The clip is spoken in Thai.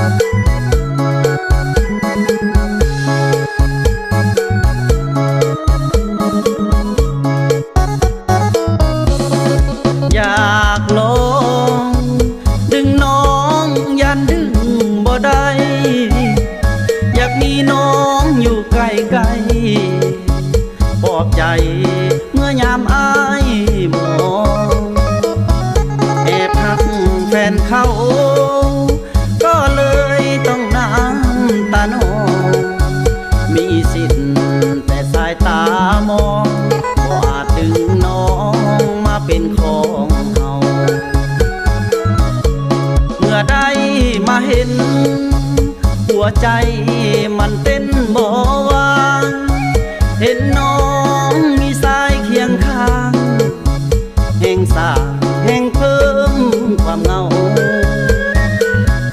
อยากลองดึงน้องยันดึงบ่ได้อยากมีน้องอยู่ใกล้ๆปลอบใจเมื่อยามอายมองแอบหักแฟนเขาก็เลยต้องน้ำตานองมีสิทธิ์แต่สายตามองบ่อาจดึงน้องมาเป็นของเฮาเมื่อได้มาเห็นหัวใจมันเต้นบ่วางเห็นน้อ